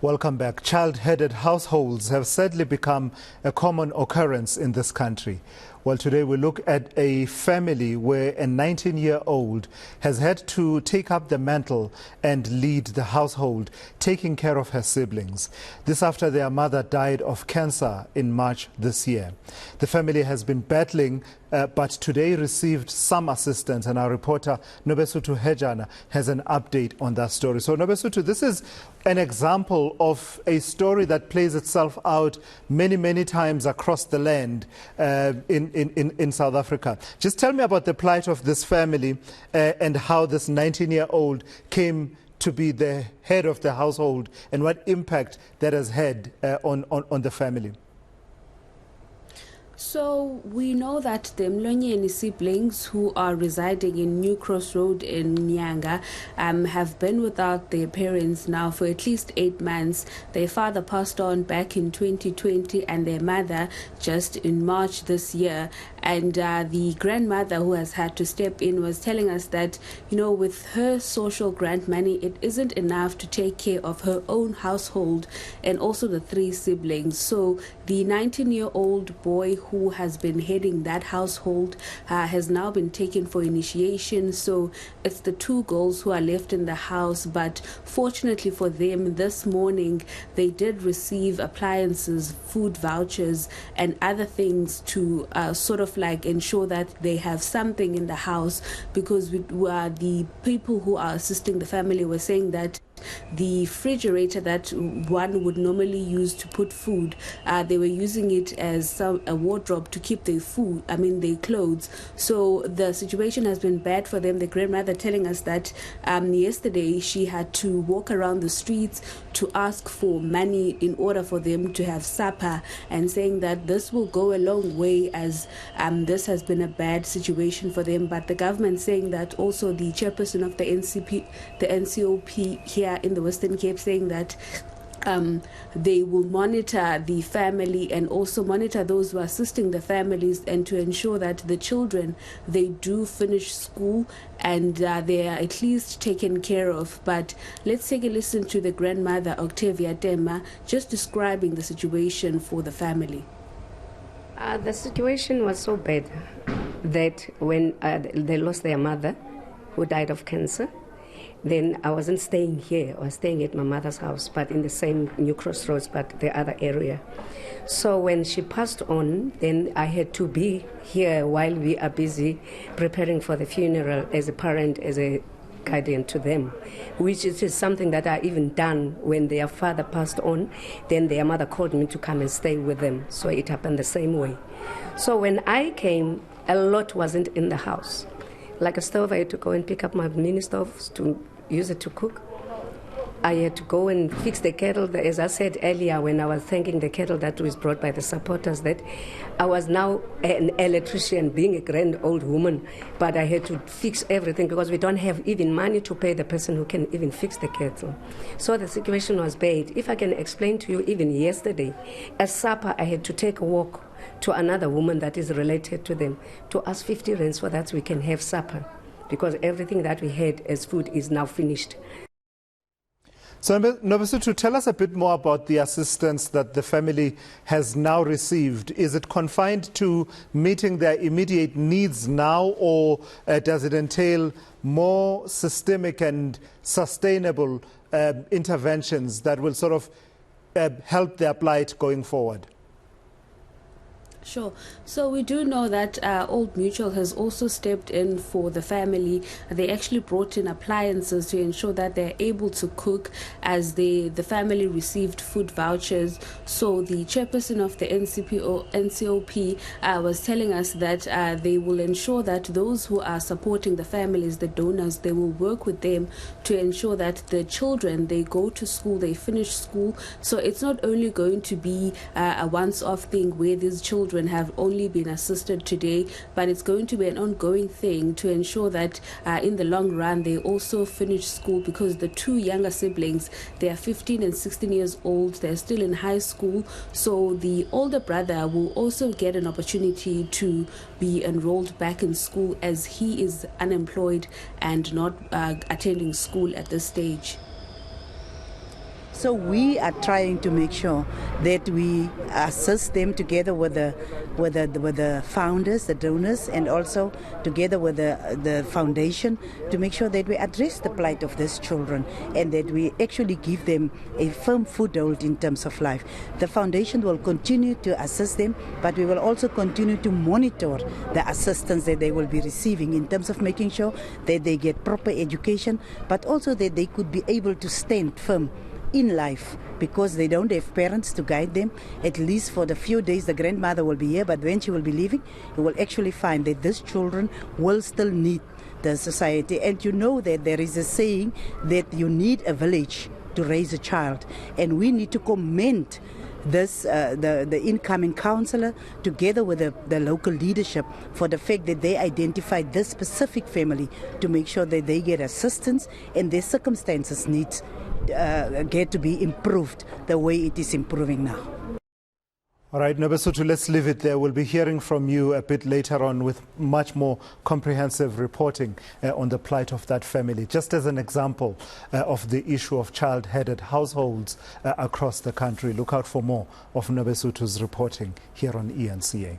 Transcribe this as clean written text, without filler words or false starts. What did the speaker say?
Welcome back. Child-headed households have sadly become a common occurrence in this country. Well, today we look at a family where a 19-year-old has had to take up the mantle and lead the household, taking care of her siblings. This after their mother died of cancer in March this year. The family has been battling, but today received some assistance, and our reporter Nobesuthu Hejana has an update on that story. So Nobesuthu, this is an example of a story that plays itself out many times across the land in South Africa. Just tell me about the plight of this family and how this 19-year-old came to be the head of the household and what impact that has had on the family. So we know that the Mlonyeni siblings who are residing in New Cross Road in Nyanga have been without their parents now for at least 8 months. Their father passed on back in 2020 and their mother just in March this year. And the grandmother who has had to step in was telling us that, you know, with her social grant money, it isn't enough to take care of her own household and also the 3 siblings. So the 19-year-old boy who has been heading that household has now been taken for initiation. So it's the 2 girls who are left in the house. But fortunately for them, this morning they did receive appliances, food vouchers, and other things to sort of like ensure that they have something in the house, because the people who are assisting the family were saying that the refrigerator that one would normally use to put food, they were using it as a wardrobe to keep their clothes. So the situation has been bad for them. The grandmother telling us that yesterday she had to walk around the streets to ask for money in order for them to have supper, and saying that this will go a long way as this has been a bad situation for them. But the government saying that also the chairperson of the NCOP here in the Western Cape saying that they will monitor the family and also monitor those who are assisting the families, and to ensure that the children, they do finish school and they are at least taken care of. But let's take a listen to the grandmother, Octavia Tema, just describing the situation for the family. The situation was so bad that when they lost their mother, who died of cancer, then I wasn't staying here. I was staying at my mother's house, but in the same New Crossroads, but the other area. So when she passed on, then I had to be here while we are busy preparing for the funeral as a parent, as a guardian to them, which is something that I even done when their father passed on. Then their mother called me to come and stay with them. So it happened the same way. So when I came, a lot wasn't in the house. Like a stove, I had to go and pick up my mini stoves to use it to cook. I had to go and fix the kettle. As I said earlier, when I was thanking the kettle that was brought by the supporters, that I was now an electrician, being a grand old woman, but I had to fix everything because we don't have even money to pay the person who can even fix the kettle. So the situation was bad. If I can explain to you, even yesterday, at supper, I had to take a walk to another woman that is related to them to ask 50 rands for that we can have supper, because everything that we had as food is now finished. So Nobesuthu, tell us a bit more about the assistance that the family has now received. Is it confined to meeting their immediate needs now, or does it entail more systemic and sustainable interventions that will sort of help their plight going forward? Sure. So we do know that Old Mutual has also stepped in for the family. They actually brought in appliances to ensure that they're able to cook as the family received food vouchers. So the chairperson of the NCOP was telling us that they will ensure that those who are supporting the families, the donors, they will work with them to ensure that the children, they go to school, they finish school. So it's not only going to be a once-off thing where these children have only been assisted today, but it's going to be an ongoing thing to ensure that in the long run they also finish school, because the 2 younger siblings, they are 15 and 16 years old, they're still in high school. So the older brother will also get an opportunity to be enrolled back in school, as he is unemployed and not attending school at this stage. So we are trying to make sure that we assist them together with the founders, the donors, and also together with the foundation to make sure that we address the plight of these children and that we actually give them a firm foothold in terms of life. The foundation will continue to assist them, but we will also continue to monitor the assistance that they will be receiving in terms of making sure that they get proper education, but also that they could be able to stand firm in life because they don't have parents to guide them. At least for the few days the grandmother will be here, but when she will be leaving, you will actually find that these children will still need the society. And you know that there is a saying that you need a village to raise a child, and we need to commend this the incoming councillor together with the local leadership for the fact that they identified this specific family to make sure that they get assistance and their circumstances need get to be improved the way it is improving now. All right, Nobesuthu, let's leave it there. We'll be hearing from you a bit later on with much more comprehensive reporting on the plight of that family, just as an example of the issue of child-headed households across the country. Look out for more of Nobesuthu's reporting here on eNCA.